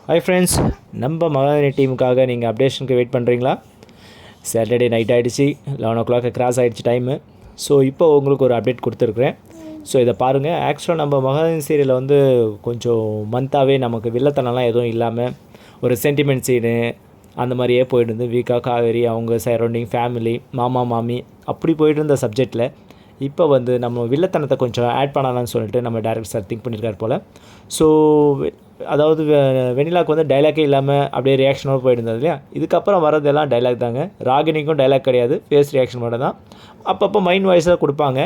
Hi friends, நம்ம மகாநதி டீமுக்காக நீங்கள் அப்டேஷனுக்கு wait பண்ணுறீங்களா? சாட்டர்டே நைட் ஆகிடுச்சு, 11 o'clock கிராஸ் ஆகிடுச்சு டைமு. ஸோ இப்போ உங்களுக்கு ஒரு அப்டேட் கொடுத்துருக்குறேன். ஸோ இதை பாருங்கள். ஆக்சுவலாக நம்ம மகாநதி சீரியலில் வந்து கொஞ்சம் மந்த்தாகவே நமக்கு வில்லத்தனம்லாம் எதுவும் இல்லாமல் ஒரு சென்டிமெண்ட் சீனு அந்த மாதிரியே போயிட்டு வீக்கா காவேரி அவங்க சரௌண்டிங் ஃபேமிலி மாமா மாமி அப்படி போயிட்டு இருந்த சப்ஜெக்டில் இப்போ வந்து நம்ம வில்லத்தனத்தை கொஞ்சம் ஆட் பண்ணலாம்னு சொல்லிட்டு நம்ம டேரக்டர் சார் திங்க் பண்ணியிருக்கார் போல். ஸோ அதாவது வெண்ணிலாவுக்கு வந்து டைலாக்கே இல்லாமல் அப்படியே ரியாக்ஷனோடு போயிருந்தது இல்லையா? இதுக்கப்புறம் வரதெல்லாம் டைலாக் தாங்க. ராகினிக்கும் டைலாக் கிடையாது, ஃபேஸ் ரியாக்ஷன் மட்டும் தான். அப்பப்போ மைண்ட் வாய்ஸாக கொடுப்பாங்க.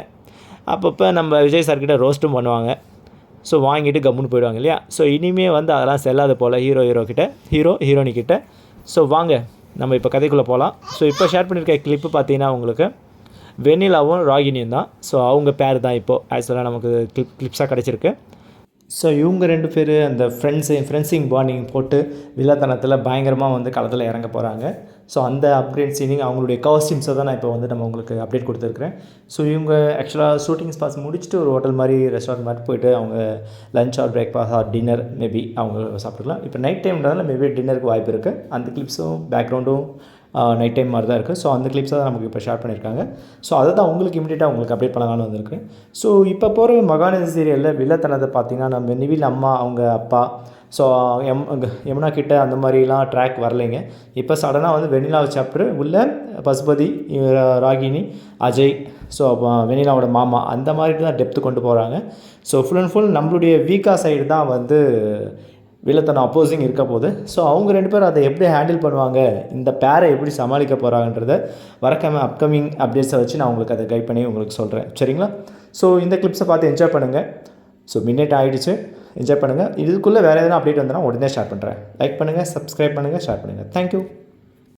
அப்பப்போ நம்ம விஜய் சார்கிட்ட ரோஸ்ட்டும் பண்ணுவாங்க. ஸோ வாங்கிட்டு கம்முன்னு போயிடுவாங்க இல்லையா? ஸோ இனிமேல் வந்து அதெல்லாம் செல்லாத போல் ஹீரோயினிக்கிட்ட. ஸோ வாங்க நம்ம இப்போ கதைக்குள்ளே போகலாம். ஸோ இப்போ ஷேர் பண்ணியிருக்க கிளிப்பு பார்த்தீங்கன்னா உங்களுக்கு வெண்ணிலாவும் ராகினியும் தான். ஸோ அவங்க பேர் தான் இப்போது ஆக்சுவலாக நமக்கு கிளிப்ஸாக கிடச்சிருக்கு. ஸோ இவங்க 2 பேர் அந்த ஃப்ரெண்ட்ஸிங் பாண்டிங் போட்டு வில்லத்தனத்தில் பயங்கரமாக வந்து களத்தில் இறங்க போகிறாங்க. ஸோ அந்த அப்டேட் சீனிங் அவங்களுடைய காஸ்டியூம்ஸை தான் நான் இப்போ வந்து நம்ம உங்களுக்கு அப்டேட் கொடுத்துருக்குறேன். ஸோ இவங்க ஆக்சுவலாக ஷூட்டிங் ஸ்பாட்ஸ் முடிச்சுட்டு ஒரு ஹோட்டல் மாதிரி ரெஸ்டாரண்ட் மாதிரி போய்ட்டு அவங்க lunch R breakfast R dinner maybe அவங்க சாப்பிட்டுக்கலாம். இப்போ நைட் டைம்ன்றதால மேபி டின்னருக்கு வாய்ப்பு இருக்குது. அந்த கிளிப்ஸும் பேக்ரவுண்டும் நைட் டைம் மாதிரி தான் இருக்குது. ஸோ அந்த கிளிப்ஸை தான் நமக்கு இப்போ ஷேர் பண்ணியிருக்காங்க. ஸோ அதை தான் உங்களுக்கு இமீடியட்டாக உங்களுக்கு அப்டேட் பண்ணலாம்னு வந்திருக்கு. ஸோ இப்போ போகிற மகாநதி சீரியலில் வில்லத்தனத்தை பார்த்திங்கன்னா நம்ம நிவில் அம்மா அவங்க அப்பா ஸோ யமுனா கிட்ட அந்த மாதிரிலாம் ட்ராக் வரலைங்க. இப்போ சடனாக வந்து வெண்ணிலா சாப்டர் உள்ள பசுபதி, ராகினி, அஜய், ஸோ வெண்ணிலாவோட மாமா அந்த மாதிரி தான் டெப்த்து கொண்டு போகிறாங்க. ஸோ ஃபுல் அண்ட் ஃபுல் நம்மளுடைய வீக்கா சைடு தான் வந்து வில்லத்தனம் அப்போசிங் இருக்க போது. ஸோ அவங்க 2 பேரும் அதை எப்படி ஹேண்டில் பண்ணுவாங்க, இந்த பேரை எப்படி சமாளிக்க போகிறாங்கன்றத அப்கமிங் அப்டேட்ஸை வச்சு நான் உங்களுக்கு அதை கைட் பண்ணி உங்களுக்கு சொல்கிறேன். சரிங்களா? ஸோ இந்த கிளிப்ஸை பார்த்து என்ஜாய் பண்ணுங்கள். ஸோ மிட்நைட் ஆகிடுச்சு, என்ஜாய் பண்ணுங்கள். இதுக்குள்ளே வேறு எதனா அப்டேட் வந்தனா உடனே ஷேர் பண்ணுறேன். லைக் பண்ணுங்கள், சப்ஸ்கிரைப் பண்ணுங்கள், ஷேர் பண்ணுங்கள். தேங்க்யூ.